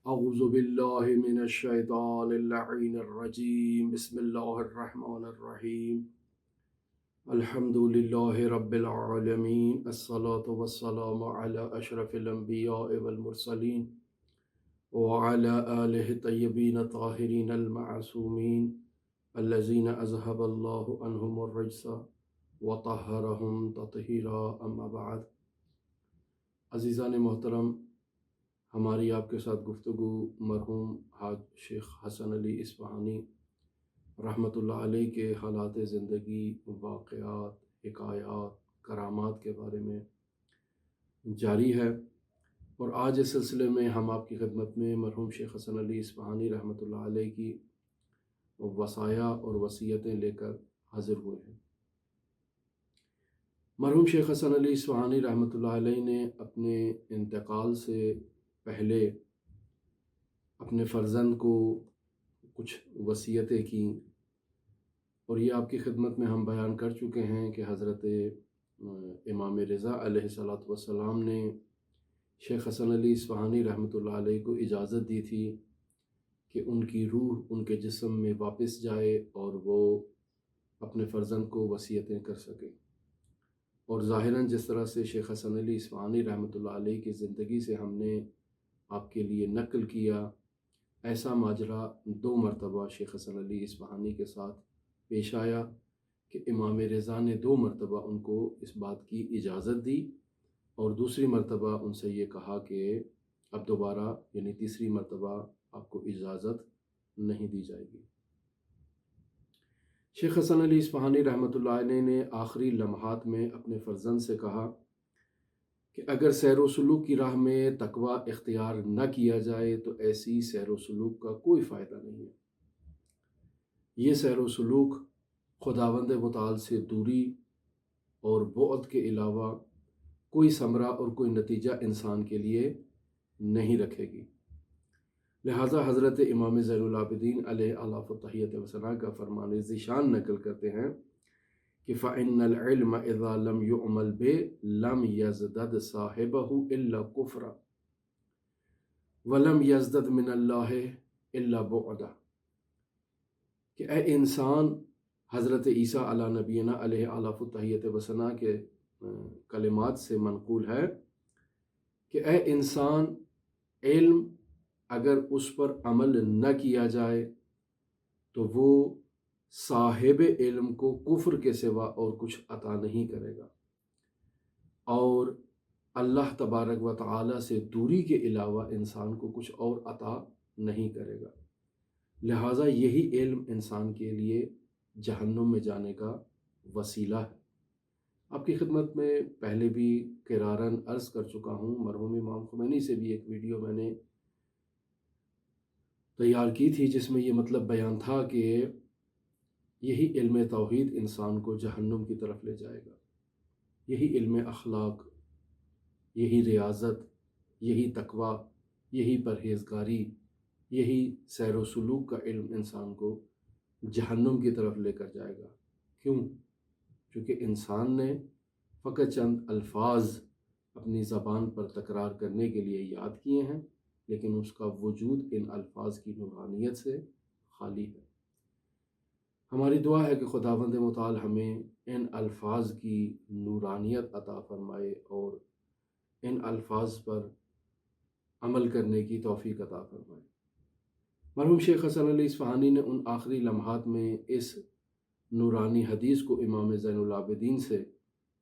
اعوذ باللہ من الشیطان اللعین الرجیم بسم اللہ الرحمن الرحیم الحمد للہ رب العالمین الصلاة والسلام علی اشرف الانبیاء والمرسلین وعلی آلہ الطیبین الطاہرین المعصومین الذین اذہب اللہ عنہم الرجس وطہرہم تطہیرا اما بعد۔ عزیزان محترم، ہماری آپ کے ساتھ گفتگو مرحوم حاج شیخ حسن علی اصفہانی رحمۃ اللہ علیہ کے حالات زندگی، واقعات، حکایات، کرامات کے بارے میں جاری ہے، اور آج اس سلسلے میں ہم آپ کی خدمت میں مرحوم شیخ حسن علی اصفہانی رحمۃ اللہ علیہ کی وصایا اور وصیتیں لے کر حاضر ہوئے ہیں۔ مرحوم شیخ حسن علی اصفہانی رحمۃ اللہ علیہ نے اپنے انتقال سے پہلے اپنے فرزند کو کچھ وصیتیں کیں، اور یہ آپ کی خدمت میں ہم بیان کر چکے ہیں کہ حضرت امام رضا علیہ الصلوۃ والسلام نے شیخ حسن علی اصفہانی رحمۃ اللہ علیہ کو اجازت دی تھی کہ ان کی روح ان کے جسم میں واپس جائے اور وہ اپنے فرزند کو وصیتیں کر سکیں، اور ظاہراً جس طرح سے شیخ حسن علی اصفہانی رحمۃ اللہ علیہ کی زندگی سے ہم نے آپ کے لیے نقل کیا، ایسا ماجرا 2 مرتبہ شیخ حسن علی اصفہانی کے ساتھ پیش آیا کہ امام رضا نے 2 مرتبہ ان کو اس بات کی اجازت دی، اور دوسری مرتبہ ان سے یہ کہا کہ اب دوبارہ یعنی تیسری مرتبہ آپ کو اجازت نہیں دی جائے گی۔ شیخ حسن علی اصفہانی رحمۃ اللہ علیہ نے آخری لمحات میں اپنے فرزند سے کہا کہ اگر سیر و سلوک کی راہ میں تقوی اختیار نہ کیا جائے تو ایسی سیر و سلوک کا کوئی فائدہ نہیں ہے۔ یہ سیر و سلوک خداوند متعال سے دوری اور بعد کے علاوہ کوئی ثمرہ اور کوئی نتیجہ انسان کے لیے نہیں رکھے گی۔ لہٰذا حضرت امام زین العابدین علیہ الاف التحیۃ وثناء کا فرمان ذیشان نقل کرتے ہیں کہ فَإِنَّ الْعِلْمَ إِذَا لَمْ يُعْمَلْ بِهِ لَمْ يَزْدَدْ صَاحِبَهُ إِلَّا كُفْرًا وَلَمْ يَزْدَدْ مِنَ اللَّهِ إِلَّا بُعْدًا، کہ اے انسان، حضرت عیسیٰ علی نبینا علیہ الاف التحیۃ وثناء کے کلمات سے منقول ہے کہ اے انسان، علم اگر اس پر عمل نہ کیا جائے تو وہ صاحب علم کو کفر کے سوا اور کچھ عطا نہیں کرے گا، اور اللہ تبارک و تعالی سے دوری کے علاوہ انسان کو کچھ اور عطا نہیں کرے گا۔ لہٰذا یہی علم انسان کے لیے جہنم میں جانے کا وسیلہ ہے۔ آپ کی خدمت میں پہلے بھی قراراً عرض کر چکا ہوں، مرحوم امام خمینی سے بھی ایک ویڈیو میں نے تیار کی تھی جس میں یہ مطلب بیان تھا کہ یہی علم توحید انسان کو جہنم کی طرف لے جائے گا، یہی علم اخلاق، یہی ریاضت، یہی تقوی، یہی پرہیزگاری، یہی سیر و سلوک کا علم انسان کو جہنم کی طرف لے کر جائے گا۔ کیوں؟ چونکہ انسان نے فقط چند الفاظ اپنی زبان پر تکرار کرنے کے لیے یاد کیے ہیں، لیکن اس کا وجود ان الفاظ کی نورانیت سے خالی ہے۔ ہماری دعا ہے کہ خداوند متعال ہمیں ان الفاظ کی نورانیت عطا فرمائے اور ان الفاظ پر عمل کرنے کی توفیق عطا فرمائے۔ مرحوم شیخ حسن علی اصفہانی نے ان آخری لمحات میں اس نورانی حدیث کو امام زین العابدین سے،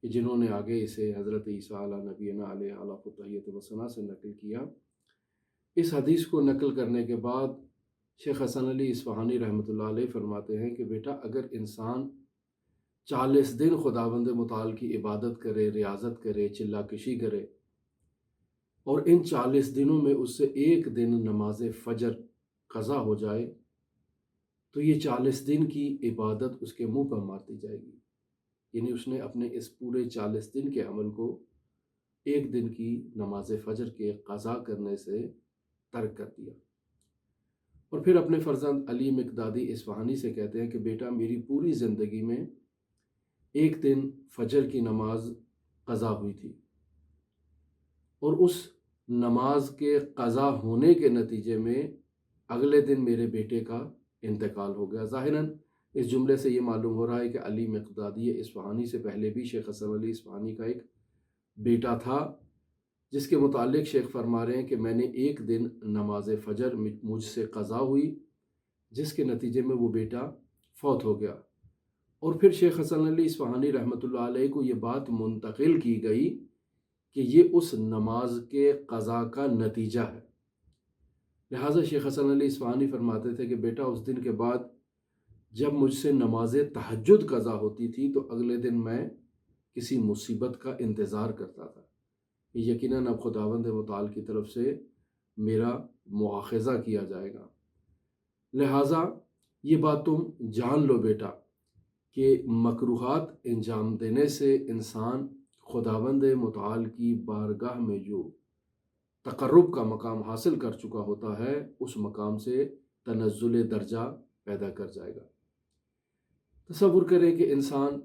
کہ جنہوں نے آگے اسے حضرت عیسیٰ علی نبینا علیہ الاف التحیۃ وثناء سے نقل کیا، اس حدیث کو نقل کرنے کے بعد شیخ حسن علی اصفہانی رحمۃ اللہ علیہ فرماتے ہیں کہ بیٹا، اگر انسان 40 دن خداوند متعال کی عبادت کرے، ریاضت کرے، چلا کشی کرے، اور ان 40 دنوں میں اس سے ایک دن نماز فجر قضا ہو جائے تو یہ 40 دن کی عبادت اس کے منہ پر مار دی جائے گی، یعنی اس نے اپنے اس پورے 40 دن کے عمل کو ایک دن کی نماز فجر کے قضا کرنے سے ترک کر دیا۔ اور پھر اپنے فرزند علی مقدادی اصفہانی سے کہتے ہیں کہ بیٹا، میری پوری زندگی میں ایک دن فجر کی نماز قضا ہوئی تھی، اور اس نماز کے قضا ہونے کے نتیجے میں اگلے دن میرے بیٹے کا انتقال ہو گیا۔ ظاہراً اس جملے سے یہ معلوم ہو رہا ہے کہ علی مقدادی اصفہانی سے پہلے بھی شیخ حسن علی اصفہانی کا ایک بیٹا تھا، جس کے متعلق شیخ فرما رہے ہیں کہ میں نے ایک دن نماز فجر مجھ سے قضا ہوئی، جس کے نتیجے میں وہ بیٹا فوت ہو گیا۔ اور پھر شیخ حسن علی اصفہانی رحمۃ اللہ علیہ کو یہ بات منتقل کی گئی کہ یہ اس نماز کے قضا کا نتیجہ ہے۔ لہٰذا شیخ حسن علی اصفہانی فرماتے تھے کہ بیٹا اس دن کے بعد جب مجھ سے نماز تہجد قضا ہوتی تھی تو اگلے دن میں کسی مصیبت کا انتظار کرتا تھا، یقیناً اب خداوند متعال کی طرف سے میرا مواخذہ کیا جائے گا۔ لہٰذا یہ بات تم جان لو بیٹا کہ مکروہات انجام دینے سے انسان خداوند متعال کی بارگاہ میں جو تقرب کا مقام حاصل کر چکا ہوتا ہے اس مقام سے تنزل درجہ پیدا کر جائے گا۔ تصور کریں کہ انسان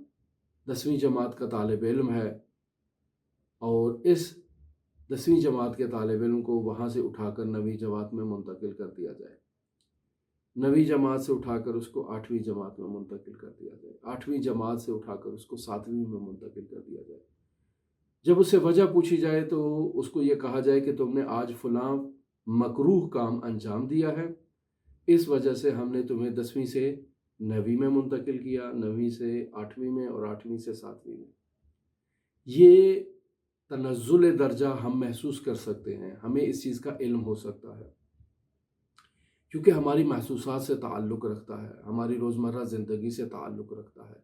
10ویں جماعت کا طالب علم ہے اور اس 10ویں جماعت کے طالب علم کو وہاں سے اٹھا کر 9ویں جماعت میں منتقل کر دیا جائے، 9ویں جماعت سے اٹھا کر اس کو 8ویں جماعت میں منتقل کر دیا جائے، 8ویں جماعت سے اٹھا کر اس کو 7ویں میں منتقل کر دیا جائے۔ جب اس سے وجہ پوچھی جائے تو اس کو یہ کہا جائے کہ تم نے آج فلاں مکروہ کام انجام دیا ہے، اس وجہ سے ہم نے تمہیں 10ویں سے 9ویں میں منتقل کیا، 9ویں سے 8ویں میں اور 8ویں سے 7ویں میں۔ یہ تنزل درجہ ہم محسوس کر سکتے ہیں، ہمیں اس چیز کا علم ہو سکتا ہے کیونکہ ہماری محسوسات سے تعلق رکھتا ہے، ہماری روزمرہ زندگی سے تعلق رکھتا ہے،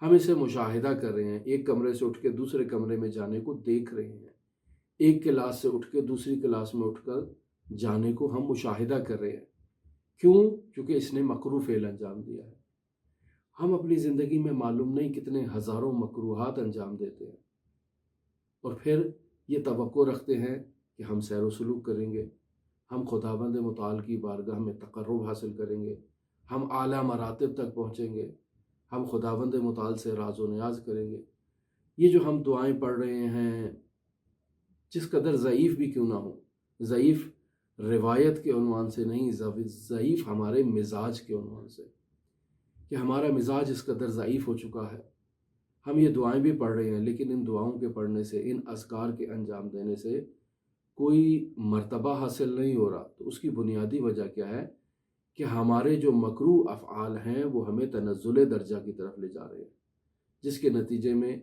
ہم اسے مشاہدہ کر رہے ہیں، ایک کمرے سے اٹھ کے دوسرے کمرے میں جانے کو دیکھ رہے ہیں، ایک کلاس سے اٹھ کے دوسری کلاس میں اٹھ کر جانے کو ہم مشاہدہ کر رہے ہیں۔ کیوں؟ کیونکہ اس نے مکروہ فعل انجام دیا ہے۔ ہم اپنی زندگی میں معلوم نہیں کتنے ہزاروں مکروہات انجام دیتے ہیں اور پھر یہ توقع رکھتے ہیں کہ ہم سیر و سلوک کریں گے، ہم خداوند متعال کی بارگاہ میں تقرب حاصل کریں گے، ہم اعلیٰ مراتب تک پہنچیں گے، ہم خداوند متعال سے راز و نیاز کریں گے۔ یہ جو ہم دعائیں پڑھ رہے ہیں، جس قدر ضعیف بھی کیوں نہ ہو، ضعیف روایت کے عنوان سے نہیں، ضعیف ہمارے مزاج کے عنوان سے، کہ ہمارا مزاج اس قدر ضعیف ہو چکا ہے، ہم یہ دعائیں بھی پڑھ رہے ہیں لیکن ان دعاؤں کے پڑھنے سے، ان اذکار کے انجام دینے سے کوئی مرتبہ حاصل نہیں ہو رہا۔ تو اس کی بنیادی وجہ کیا ہے کہ ہمارے جو مکروہ افعال ہیں وہ ہمیں تنزل درجہ کی طرف لے جا رہے ہیں، جس کے نتیجے میں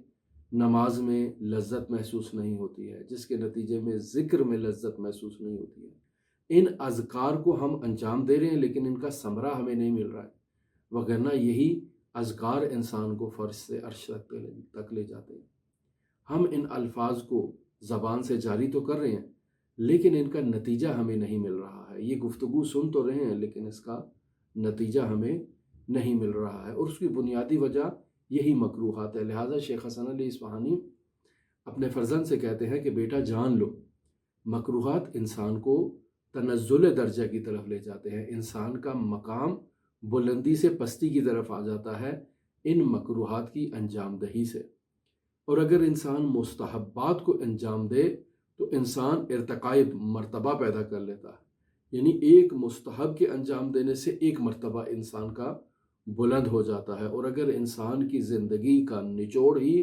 نماز میں لذت محسوس نہیں ہوتی ہے، جس کے نتیجے میں ذکر میں لذت محسوس نہیں ہوتی ہے۔ ان اذکار کو ہم انجام دے رہے ہیں لیکن ان کا ثمرہ ہمیں نہیں مل رہا ہے، وگرنہ یہی اذکار انسان کو فرش سے عرش تک لے جاتے ہیں۔ ہم ان الفاظ کو زبان سے جاری تو کر رہے ہیں لیکن ان کا نتیجہ ہمیں نہیں مل رہا ہے۔ یہ گفتگو سن تو رہے ہیں لیکن اس کا نتیجہ ہمیں نہیں مل رہا ہے، اور اس کی بنیادی وجہ یہی مکروہات ہے۔ لہٰذا شیخ حسن علی اصفہانی اپنے فرزند سے کہتے ہیں کہ بیٹا جان لو، مکروہات انسان کو تنزل درجہ کی طرف لے جاتے ہیں، انسان کا مقام بلندی سے پستی کی طرف آ جاتا ہے ان مکروہات کی انجام دہی سے۔ اور اگر انسان مستحبات کو انجام دے تو انسان ارتقاء مرتبہ پیدا کر لیتا ہے، یعنی ایک مستحب کے انجام دینے سے ایک مرتبہ انسان کا بلند ہو جاتا ہے۔ اور اگر انسان کی زندگی کا نچوڑ ہی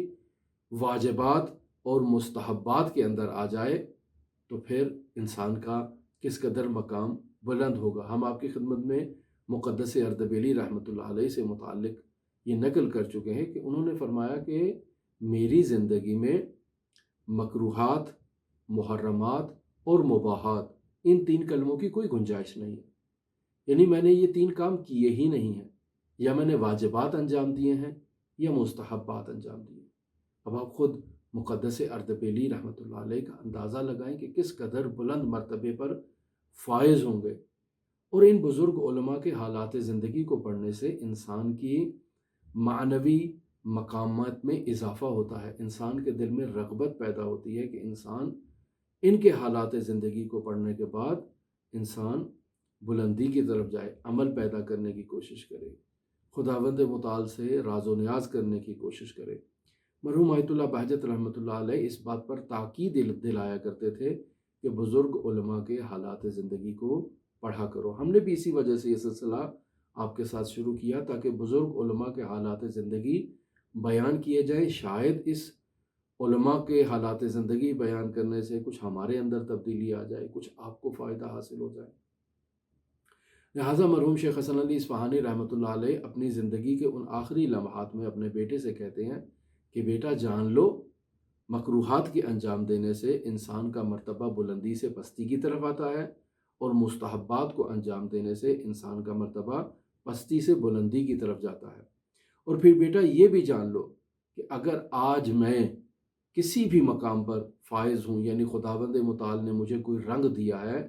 واجبات اور مستحبات کے اندر آ جائے تو پھر انسان کا کس قدر مقام بلند ہوگا۔ ہم آپ کی خدمت میں مقدس اردبیلی رحمۃ اللہ علیہ سے متعلق یہ نقل کر چکے ہیں کہ انہوں نے فرمایا کہ میری زندگی میں مکروہات، محرمات اور مباحات، ان 3 کلموں کی کوئی گنجائش نہیں ہے، یعنی میں نے یہ 3 کام کیے ہی نہیں ہیں، یا میں نے واجبات انجام دیے ہیں یا مستحبات انجام دیے۔ اب آپ خود مقدس اردبیلی رحمۃ اللہ علیہ کا اندازہ لگائیں کہ کس قدر بلند مرتبے پر فائز ہوں گے۔ اور ان بزرگ علماء کے حالات زندگی کو پڑھنے سے انسان کی معنوی مقامات میں اضافہ ہوتا ہے، انسان کے دل میں رغبت پیدا ہوتی ہے کہ انسان ان کے حالات زندگی کو پڑھنے کے بعد انسان بلندی کی طرف جائے، عمل پیدا کرنے کی کوشش کرے، خداوند متعال سے راز و نیاز کرنے کی کوشش کرے۔ مرحوم آیت اللہ بہجت رحمۃ اللہ علیہ اس بات پر تاکید دلایا کرتے تھے کہ بزرگ علماء کے حالات زندگی کو پڑھا کرو۔ ہم نے بھی اسی وجہ سے یہ سلسلہ آپ کے ساتھ شروع کیا تاکہ بزرگ علماء کے حالات زندگی بیان کیے جائیں۔ شاید اس علماء کے حالات زندگی بیان کرنے سے کچھ ہمارے اندر تبدیلی آ جائے، کچھ آپ کو فائدہ حاصل ہو جائے۔ لہٰذا مرحوم شیخ حسن علی اصفہانی رحمۃ اللہ علیہ اپنی زندگی کے ان آخری لمحات میں اپنے بیٹے سے کہتے ہیں کہ بیٹا جان لو، مکروہات کے انجام دینے سے انسان کا مرتبہ بلندی سے پستی کی طرف آتا ہے، اور مستحبات کو انجام دینے سے انسان کا مرتبہ پستی سے بلندی کی طرف جاتا ہے۔ اور پھر بیٹا یہ بھی جان لو کہ اگر آج میں کسی بھی مقام پر فائز ہوں، یعنی خداوند متعال نے مجھے کوئی رنگ دیا ہے،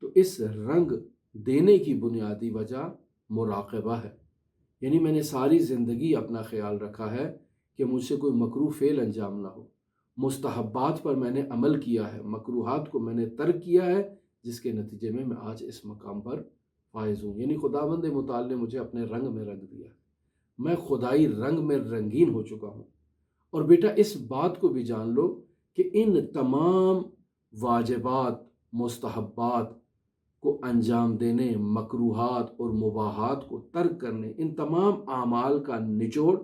تو اس رنگ دینے کی بنیادی وجہ مراقبہ ہے۔ یعنی میں نے ساری زندگی اپنا خیال رکھا ہے کہ مجھ سے کوئی مکروہ فعل انجام نہ ہو، مستحبات پر میں نے عمل کیا ہے، مکروہات کو میں نے ترک کیا ہے، جس کے نتیجے میں میں آج اس مقام پر فائز ہوں۔ یعنی خداوند متعال نے مجھے اپنے رنگ میں رنگ دیا ہے، میں خدائی رنگ میں رنگین ہو چکا ہوں۔ اور بیٹا اس بات کو بھی جان لو کہ ان تمام واجبات، مستحبات کو انجام دینے، مکروہات اور مباحات کو ترک کرنے، ان تمام اعمال کا نچوڑ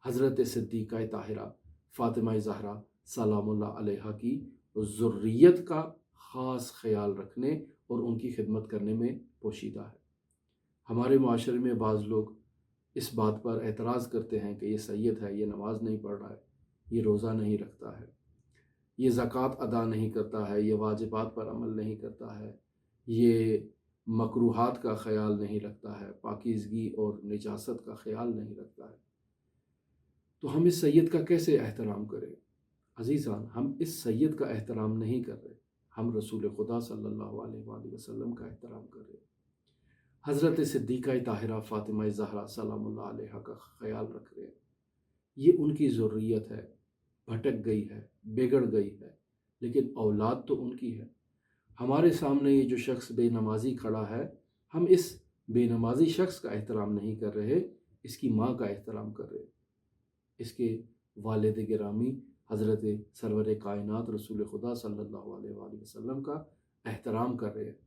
حضرت صدیقہ طاہرہ فاطمہ زہرا سلام اللہ علیہا کی ذریت کا خاص خیال رکھنے اور ان کی خدمت کرنے میں پوشیدہ ہے۔ ہمارے معاشرے میں بعض لوگ اس بات پر اعتراض کرتے ہیں کہ یہ سید ہے، یہ نماز نہیں پڑھ رہا ہے، یہ روزہ نہیں رکھتا ہے، یہ زکوٰۃ ادا نہیں کرتا ہے، یہ واجبات پر عمل نہیں کرتا ہے، یہ مکروہات کا خیال نہیں رکھتا ہے، پاکیزگی اور نجاست کا خیال نہیں رکھتا ہے۔ تو ہم اس سید کا کیسے احترام کریں؟ عزیزان، ہم اس سید کا احترام نہیں کر رہے، ہم رسول خدا صلی اللہ علیہ وآلہ وسلم کا احترام کر رہے ہیں، حضرت صدیقہ طاہرہ فاطمہ زہرا سلام اللہ علیہا کا خیال رکھ رہے ہیں۔ یہ ان کی ذریت ہے، بھٹک گئی ہے، بگڑ گئی ہے، لیکن اولاد تو ان کی ہے۔ ہمارے سامنے یہ جو شخص بے نمازی کھڑا ہے، ہم اس بے نمازی شخص کا احترام نہیں کر رہے، اس کی ماں کا احترام کر رہے، اس کے والد گرامی حضرت سرور کائنات رسول خدا صلی اللہ علیہ وآلہ وسلم کا احترام کر رہے ہیں۔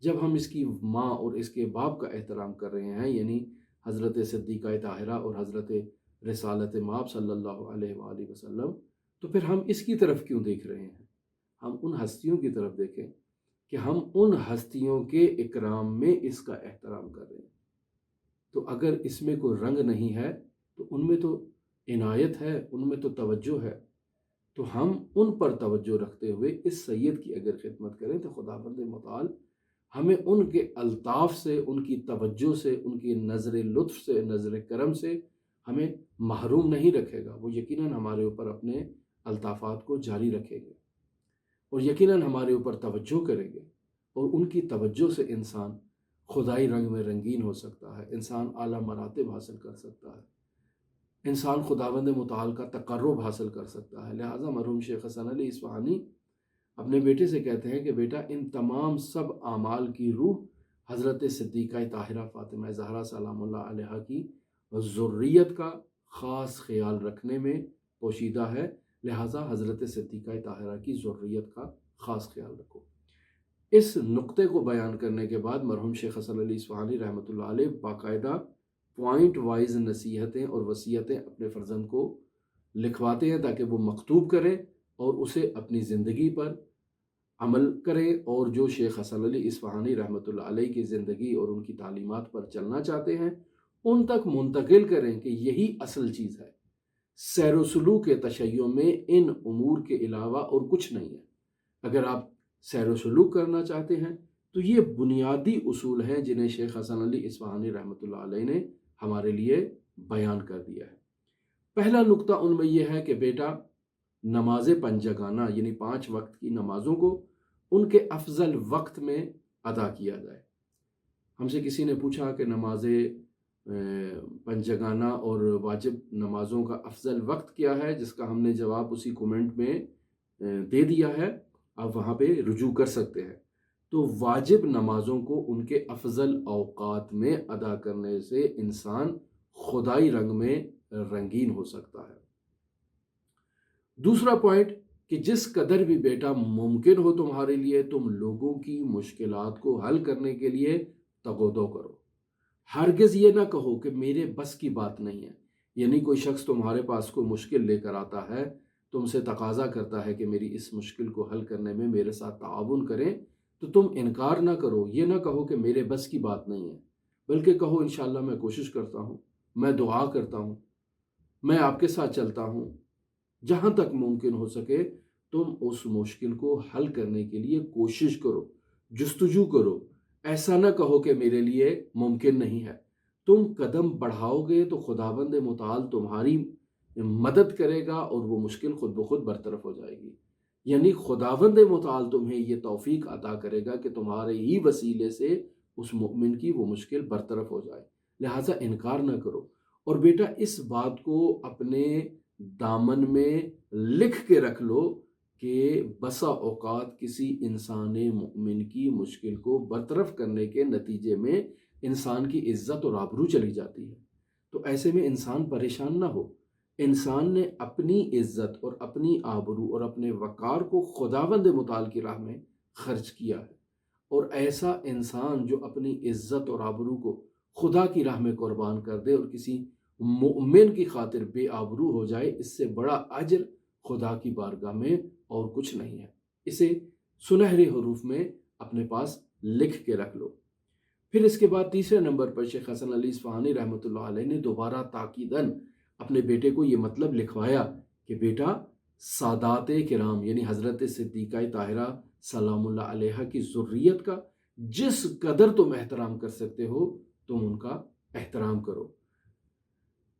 جب ہم اس کی ماں اور اس کے باپ کا احترام کر رہے ہیں، یعنی حضرت صدیقہ طاہرہ اور حضرت رسالت مآب صلی اللہ علیہ وآلہ وسلم، تو پھر ہم اس کی طرف کیوں دیکھ رہے ہیں؟ ہم ان ہستیوں کی طرف دیکھیں کہ ہم ان ہستیوں کے اکرام میں اس کا احترام کر رہے ہیں۔ تو اگر اس میں کوئی رنگ نہیں ہے تو ان میں تو عنایت ہے، ان میں تو توجہ ہے، تو ہم ان پر توجہ رکھتے ہوئے اس سید کی اگر خدمت کریں تو خداوند متعال ہمیں ان کے الطاف سے، ان کی توجہ سے، ان کی نظر لطف سے، نظر کرم سے ہمیں محروم نہیں رکھے گا۔ وہ یقیناً ہمارے اوپر اپنے الطافات کو جاری رکھیں گے اور یقیناً ہمارے اوپر توجہ کریں گے، اور ان کی توجہ سے انسان خدائی رنگ میں رنگین ہو سکتا ہے، انسان اعلیٰ مراتب حاصل کر سکتا ہے، انسان خداوند متعال کا تقرب حاصل کر سکتا ہے۔ لہٰذا مرحوم شیخ حسن علی اصفہانی اپنے بیٹے سے کہتے ہیں کہ بیٹا ان تمام سب اعمال کی روح حضرت صدیقہ طاہرہ فاطمہ زہرا سلام اللہ علیہا کی ذریت کا خاص خیال رکھنے میں پوشیدہ ہے، لہٰذا حضرت صدیقہ طاہرہ کی ذریت کا خاص خیال رکھو۔ اس نقطے کو بیان کرنے کے بعد مرحوم شیخ حسن علی اصفہانی رحمۃ اللہ علیہ باقاعدہ پوائنٹ وائز نصیحتیں اور وصیتیں اپنے فرزند کو لکھواتے ہیں تاکہ وہ مکتوب کریں اور اسے اپنی زندگی پر عمل کریں، اور جو شیخ حسن علی اصفہانی رحمۃ اللہ علیہ کی زندگی اور ان کی تعلیمات پر چلنا چاہتے ہیں ان تک منتقل کریں کہ یہی اصل چیز ہے۔ سیر و سلوک کے تشیع میں ان امور کے علاوہ اور کچھ نہیں ہے۔ اگر آپ سیر و سلوک کرنا چاہتے ہیں تو یہ بنیادی اصول ہیں جنہیں شیخ حسن علی اصفہانی رحمۃ اللہ علیہ نے ہمارے لیے بیان کر دیا ہے۔ پہلا نقطہ ان میں یہ ہے کہ بیٹا نماز پنجگانہ یعنی 5 وقت کی نمازوں کو ان کے افضل وقت میں ادا کیا جائے۔ ہم سے کسی نے پوچھا کہ نماز پنجگانہ اور واجب نمازوں کا افضل وقت کیا ہے، جس کا ہم نے جواب اسی کومنٹ میں دے دیا ہے، آپ وہاں پہ رجوع کر سکتے ہیں۔ تو واجب نمازوں کو ان کے افضل اوقات میں ادا کرنے سے انسان خدائی رنگ میں رنگین ہو سکتا ہے۔ دوسرا پوائنٹ کہ جس قدر بھی بیٹا ممکن ہو تمہارے لیے تم لوگوں کی مشکلات کو حل کرنے کے لیے تگودو کرو۔ ہرگز یہ نہ کہو کہ میرے بس کی بات نہیں ہے۔ یعنی کوئی شخص تمہارے پاس کوئی مشکل لے کر آتا ہے، تم سے تقاضا کرتا ہے کہ میری اس مشکل کو حل کرنے میں میرے ساتھ تعاون کریں، تو تم انکار نہ کرو، یہ نہ کہو کہ میرے بس کی بات نہیں ہے، بلکہ کہو انشاءاللہ میں کوشش کرتا ہوں، میں دعا کرتا ہوں، میں آپ کے ساتھ چلتا ہوں۔ جہاں تک ممکن ہو سکے تم اس مشکل کو حل کرنے کے لیے کوشش کرو، جستجو کرو۔ ایسا نہ کہو کہ میرے لیے ممکن نہیں ہے۔ تم قدم بڑھاؤ گے تو خداوند متعال تمہاری مدد کرے گا اور وہ مشکل خود بخود برطرف ہو جائے گی۔ یعنی خداوند متعال تمہیں یہ توفیق عطا کرے گا کہ تمہارے ہی وسیلے سے اس مؤمن کی وہ مشکل برطرف ہو جائے، لہٰذا انکار نہ کرو۔ اور بیٹا اس بات کو اپنے دامن میں لکھ کے رکھ لو کہ بسا اوقات کسی انسان مؤمن کی مشکل کو برطرف کرنے کے نتیجے میں انسان کی عزت اور آبرو چلی جاتی ہے، تو ایسے میں انسان پریشان نہ ہو۔ انسان نے اپنی عزت اور اپنی آبرو اور اپنے وقار کو خداوند متعال کی راہ میں خرچ کیا ہے، اور ایسا انسان جو اپنی عزت اور آبرو کو خدا کی راہ میں قربان کر دے اور کسی مؤمن کی خاطر بے آبرو ہو جائے، اس سے بڑا اجر خدا کی بارگاہ میں اور کچھ نہیں ہے۔ اسے سنہرے حروف میں اپنے پاس لکھ کے رکھ لو۔ پھر اس کے بعد تیسرے نمبر پر شیخ حسن علی اصفہانی رحمۃ اللہ علیہ نے دوبارہ تاکیداً اپنے بیٹے کو یہ مطلب لکھوایا کہ بیٹا سادات کرام یعنی حضرت صدیقہ طاہرہ سلام اللہ علیہ کی ذریت کا جس قدر تم احترام کر سکتے ہو تم ان کا احترام کرو،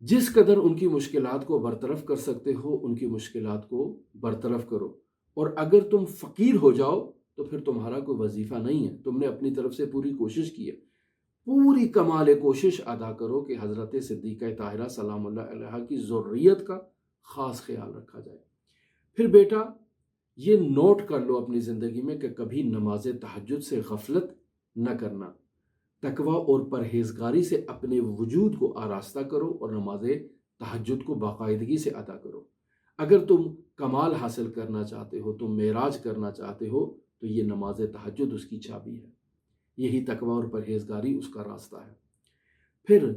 جس قدر ان کی مشکلات کو برطرف کر سکتے ہو ان کی مشکلات کو برطرف کرو، اور اگر تم فقیر ہو جاؤ تو پھر تمہارا کوئی وظیفہ نہیں ہے، تم نے اپنی طرف سے پوری کوشش کی ہے، پوری کمال کوشش ادا کرو کہ حضرت صدیقہ طاہرہ سلام اللہ علیہ کی ذریت کا خاص خیال رکھا جائے۔ پھر بیٹا یہ نوٹ کر لو اپنی زندگی میں کہ کبھی نماز تہجد سے غفلت نہ کرنا، تقوی اور پرہیزگاری سے اپنے وجود کو آراستہ کرو اور نماز تہجد کو باقاعدگی سے ادا کرو۔ اگر تم کمال حاصل کرنا چاہتے ہو، تم معراج کرنا چاہتے ہو، تو یہ نماز تہجد اس کی چابی ہے، یہی تقوی اور پرہیزگاری اس کا راستہ ہے۔ پھر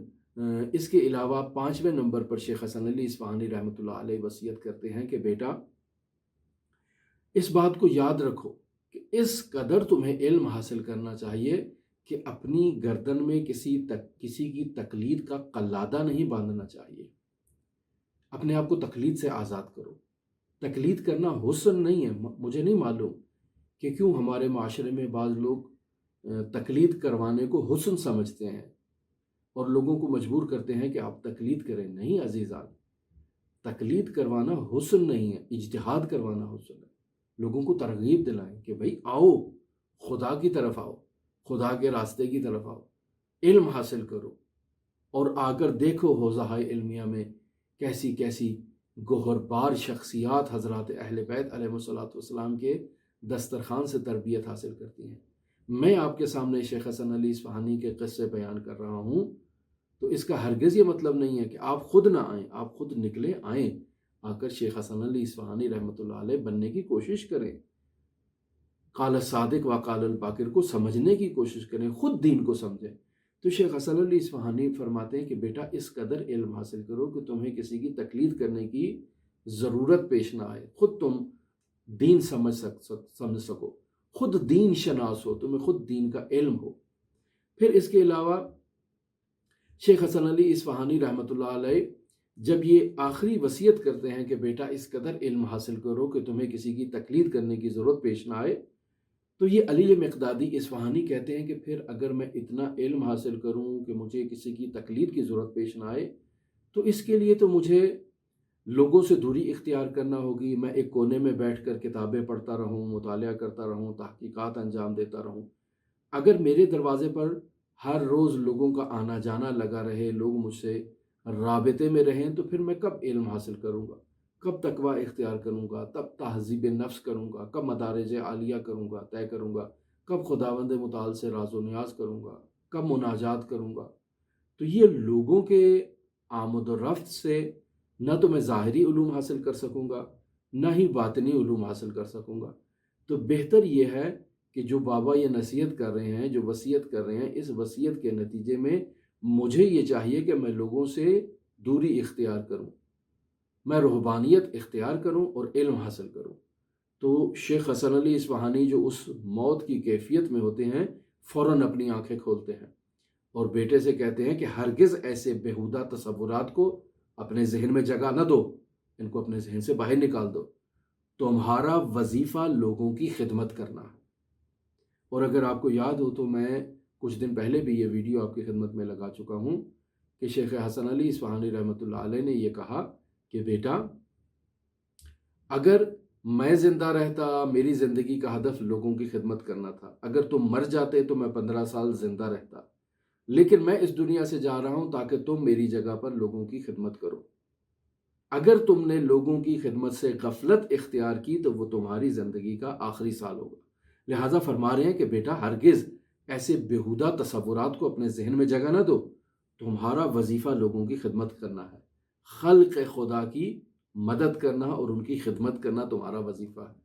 اس کے علاوہ 5ویں نمبر پر شیخ حسن علی اصفہانی رحمۃ اللہ علیہ وصیت کرتے ہیں کہ بیٹا اس بات کو یاد رکھو کہ اس قدر تمہیں علم حاصل کرنا چاہیے کہ اپنی گردن میں کسی کی تقلید کا قلادہ نہیں باندھنا چاہیے۔ اپنے آپ کو تقلید سے آزاد کرو۔ تقلید کرنا حسن نہیں ہے۔ مجھے نہیں معلوم کہ کیوں ہمارے معاشرے میں بعض لوگ تقلید کروانے کو حسن سمجھتے ہیں اور لوگوں کو مجبور کرتے ہیں کہ آپ تقلید کریں۔ نہیں عزیزان، تقلید کروانا حسن نہیں ہے، اجتہاد کروانا حسن ہے۔ لوگوں کو ترغیب دلائیں کہ بھائی آؤ، خدا کی طرف آؤ، خدا کے راستے کی طرف آؤ، علم حاصل کرو، اور آ کر دیکھو حوزہ علمیہ میں کیسی کیسی گوہر بار شخصیات حضرات اہل بیت علیہ الصلوۃ والسلام کے دسترخوان سے تربیت حاصل کرتی ہیں۔ میں آپ کے سامنے شیخ حسن علی اصفہانی کے قصے بیان کر رہا ہوں، تو اس کا ہرگز یہ مطلب نہیں ہے کہ آپ خود نہ آئیں، آپ خود نکلیں، آئیں، آ کر شیخ حسن علی اصفہانی رحمۃ اللہ علیہ بننے کی کوشش کریں، قال الصادق و قال الباقر کو سمجھنے کی کوشش کریں، خود دین کو سمجھیں۔ تو شیخ حسن علی اصفہانی فرماتے ہیں کہ بیٹا اس قدر علم حاصل کرو کہ تمہیں کسی کی تقلید کرنے کی ضرورت پیش نہ آئے، خود تم دین سمجھ سکو، خود دین شناس ہو، تمہیں خود دین کا علم ہو۔ پھر اس کے علاوہ شیخ حسن علی اصفہانی رحمۃ اللہ علیہ جب یہ آخری وصیت کرتے ہیں کہ بیٹا اس قدر علم حاصل کرو کہ تمہیں کسی کی تقلید کرنے کی ضرورت پیش نہ آئے، تو یہ علی مقدادی اصفہانی کہتے ہیں کہ پھر اگر میں اتنا علم حاصل کروں کہ مجھے کسی کی تقلید کی ضرورت پیش نہ آئے، تو اس کے لیے تو مجھے لوگوں سے دوری اختیار کرنا ہوگی، میں ایک کونے میں بیٹھ کر کتابیں پڑھتا رہوں، مطالعہ کرتا رہوں، تحقیقات انجام دیتا رہوں۔ اگر میرے دروازے پر ہر روز لوگوں کا آنا جانا لگا رہے، لوگ مجھ سے رابطے میں رہیں، تو پھر میں کب علم حاصل کروں گا، کب تقوی اختیار کروں گا، تب تہذیب نفس کروں گا، کب مدارج عالیہ کروں گا، طے کروں گا، کب خداوند متعال سے راز و نیاز کروں گا، کب مناجات کروں گا۔ تو یہ لوگوں کے آمد و رفت سے نہ تو میں ظاہری علوم حاصل کر سکوں گا، نہ ہی باطنی علوم حاصل کر سکوں گا۔ تو بہتر یہ ہے کہ جو بابا یہ نصیحت کر رہے ہیں، جو وصیت کر رہے ہیں، اس وصیت کے نتیجے میں مجھے یہ چاہیے کہ میں لوگوں سے دوری اختیار کروں، میں روحانیت اختیار کروں اور علم حاصل کروں۔ تو شیخ حسن علی اصفہانی جو اس موت کی کیفیت میں ہوتے ہیں، فوراً اپنی آنکھیں کھولتے ہیں اور بیٹے سے کہتے ہیں کہ ہرگز ایسے بیہودہ تصورات کو اپنے ذہن میں جگہ نہ دو، ان کو اپنے ذہن سے باہر نکال دو۔ تمہارا وظیفہ لوگوں کی خدمت کرنا ہے۔ اور اگر آپ کو یاد ہو تو میں کچھ دن پہلے بھی یہ ویڈیو آپ کی خدمت میں لگا چکا ہوں کہ شیخ حسن علی اصفہانی رحمۃ اللہ علیہ نے یہ کہا کہ بیٹا، اگر میں زندہ رہتا، میری زندگی کا ہدف لوگوں کی خدمت کرنا تھا، اگر تم مر جاتے تو میں 15 سال زندہ رہتا، لیکن میں اس دنیا سے جا رہا ہوں تاکہ تم میری جگہ پر لوگوں کی خدمت کرو۔ اگر تم نے لوگوں کی خدمت سے غفلت اختیار کی تو وہ تمہاری زندگی کا آخری سال ہوگا۔ لہٰذا فرما رہے ہیں کہ بیٹا، ہرگز ایسے بیہودہ تصورات کو اپنے ذہن میں جگہ نہ دو، تمہارا وظیفہ لوگوں کی خدمت کرنا ہے، خلق خدا کی مدد کرنا اور ان کی خدمت کرنا تمہارا وظیفہ ہے۔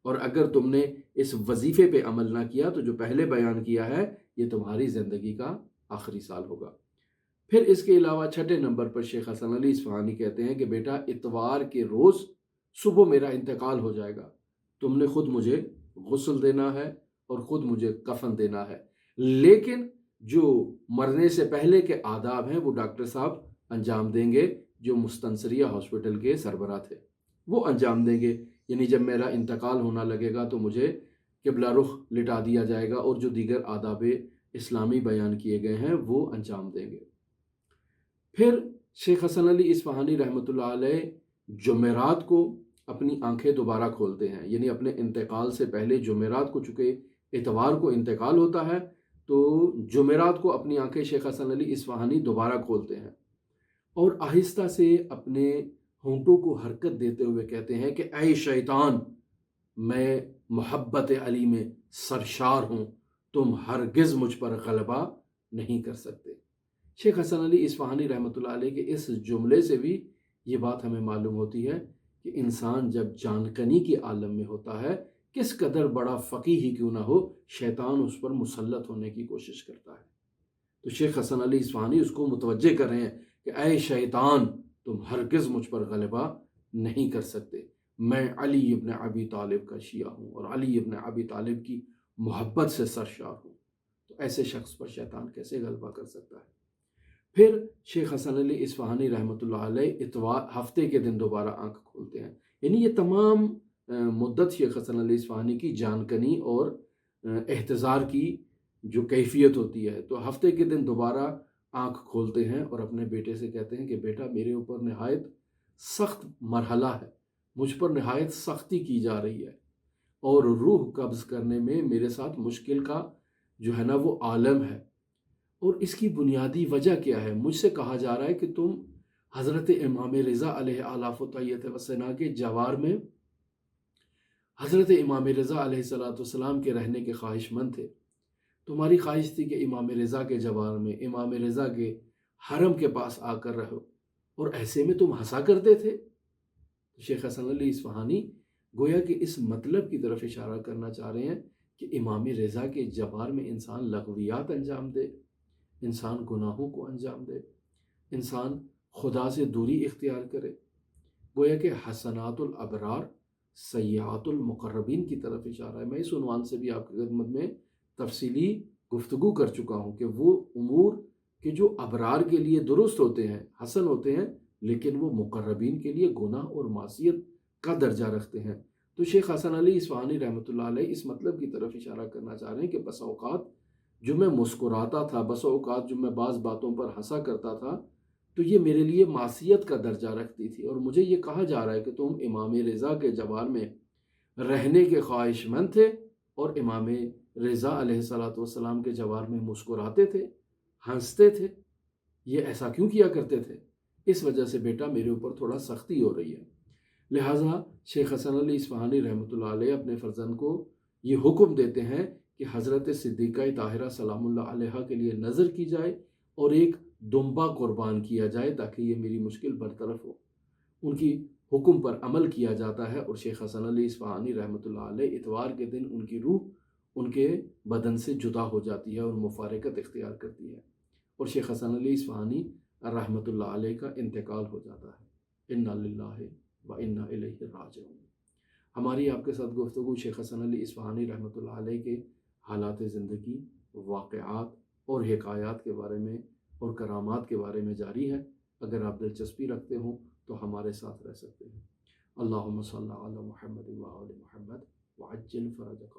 اور اگر تم نے اس وظیفے پہ عمل نہ کیا تو جو پہلے بیان کیا ہے یہ تمہاری زندگی کا آخری سال ہوگا۔ پھر اس کے علاوہ 6 نمبر پر شیخ حسن علی اصفہانی کہتے ہیں کہ بیٹا، اتوار کے روز صبح میرا انتقال ہو جائے گا، تم نے خود مجھے غسل دینا ہے اور خود مجھے کفن دینا ہے، لیکن جو مرنے سے پہلے کے آداب ہیں وہ ڈاکٹر صاحب انجام دیں گے، جو مستنصریہ ہاسپٹل کے سربراہ تھے وہ انجام دیں گے۔ یعنی جب میرا انتقال ہونا لگے گا تو مجھے قبلہ رخ لٹا دیا جائے گا اور جو دیگر آداب اسلامی بیان کیے گئے ہیں وہ انجام دیں گے۔ پھر شیخ حسن علی اصفہانی رحمۃ اللہ علیہ جمعرات کو اپنی آنکھیں دوبارہ کھولتے ہیں، یعنی اپنے انتقال سے پہلے جمعرات کو، چونکہ اتوار کو انتقال ہوتا ہے تو جمعرات کو اپنی آنکھیں شیخ حسن علی اصفہانی دوبارہ کھولتے ہیں اور آہستہ سے اپنے ہونٹوں کو حرکت دیتے ہوئے کہتے ہیں کہ اے شیطان، میں محبت علی میں سرشار ہوں، تم ہرگز مجھ پر غلبہ نہیں کر سکتے۔ شیخ حسن علی اصفہانی رحمۃ اللہ علیہ کے اس جملے سے بھی یہ بات ہمیں معلوم ہوتی ہے کہ انسان جب جانکنی کے عالم میں ہوتا ہے، کس قدر بڑا فقیہ ہی کیوں نہ ہو، شیطان اس پر مسلط ہونے کی کوشش کرتا ہے۔ تو شیخ حسن علی اصفہانی اس کو متوجہ کر رہے ہیں کہ اے شیطان، تم ہرگز مجھ پر غلبہ نہیں کر سکتے، میں علی ابن ابی طالب کا شیعہ ہوں اور علی ابن ابی طالب کی محبت سے سرشار ہوں۔ تو ایسے شخص پر شیطان کیسے غلبہ کر سکتا ہے؟ پھر شیخ حسن علی اصفہانی رحمۃ اللہ علیہ اتوار ہفتے کے دن دوبارہ آنکھ کھولتے ہیں۔ یعنی یہ تمام مدت شیخ حسن علی اصفہانی کی جانکنی اور احتضار کی جو کیفیت ہوتی ہے، تو ہفتے کے دن دوبارہ آنکھ کھولتے ہیں اور اپنے بیٹے سے کہتے ہیں کہ بیٹا، میرے اوپر نہایت سخت مرحلہ ہے، مجھ پر نہایت سختی کی جا رہی ہے اور روح قبض کرنے میں میرے ساتھ مشکل کا جو ہے نا وہ عالم ہے، اور اس کی بنیادی وجہ کیا ہے؟ مجھ سے کہا جا رہا ہے کہ تم حضرت امام رضا علیہ آلاف و طیت وسنا کے جوار میں حضرت امام رضا علیہ السلام کے رہنے کے خواہش مند تھے، تمہاری خواہش تھی کہ امام رضا کے جوار میں، امام رضا کے حرم کے پاس آ کر رہو، اور ایسے میں تم ہنسا کرتے تھے۔ شیخ حسن علی اصفہانی گویا کہ اس مطلب کی طرف اشارہ کرنا چاہ رہے ہیں کہ امام رضا کے جوار میں انسان لغویات انجام دے، انسان گناہوں کو انجام دے، انسان خدا سے دوری اختیار کرے، گویا کہ حسنات الابرار سیئات المقربین کی طرف اشارہ ہے۔ میں اس عنوان سے بھی آپ کی خدمت میں تفصیلی گفتگو کر چکا ہوں کہ وہ امور کہ جو ابرار کے لیے درست ہوتے ہیں، حسن ہوتے ہیں، لیکن وہ مقربین کے لیے گناہ اور معصیت کا درجہ رکھتے ہیں۔ تو شیخ حسن علی اصفہانی رحمۃ اللہ علیہ اس مطلب کی طرف اشارہ کرنا چاہ رہے ہیں کہ بس اوقات جو میں مسکراتا تھا، بس اوقات جو میں بعض باتوں پر ہنسا کرتا تھا، تو یہ میرے لیے معصیت کا درجہ رکھتی تھی، اور مجھے یہ کہا جا رہا ہے کہ تم امام رضا کے جوار میں رہنے کے خواہش مند تھے اور امام رضا علیہ السلام کے جوار میں مسکراتے تھے، ہنستے تھے، یہ ایسا کیوں کیا کرتے تھے؟ اس وجہ سے بیٹا میرے اوپر تھوڑا سختی ہو رہی ہے۔ لہٰذا شیخ حسن علی اصفہانی رحمۃ اللہ علیہ اپنے فرزند کو یہ حکم دیتے ہیں کہ حضرت صدیقہ طاہرہ سلام اللہ علیہا کے لیے نظر کی جائے اور ایک دمبا قربان کیا جائے تاکہ یہ میری مشکل برطرف ہو۔ ان کی حکم پر عمل کیا جاتا ہے، اور شیخ حسن علی اصفہانی رحمۃ اللہ علیہ اتوار کے دن ان کی روح ان کے بدن سے جدا ہو جاتی ہے اور مفارقت اختیار کرتی ہے، اور شیخ حسن علی اصفہانی رحمۃ اللہ علیہ کا انتقال ہو جاتا ہے۔ انا للہ و انا الیہ راجعون۔ ہماری آپ کے ساتھ گفتگو شیخ حسن علی اصفہانی رحمۃ اللہ علیہ کے حالات زندگی، واقعات اور حکایات کے بارے میں اور کرامات کے بارے میں جاری ہے۔ اگر آپ دلچسپی رکھتے ہوں تو ہمارے ساتھ رہ سکتے ہیں۔ اللہم صلی علی محمد و آل محمد وعجل فرجک۔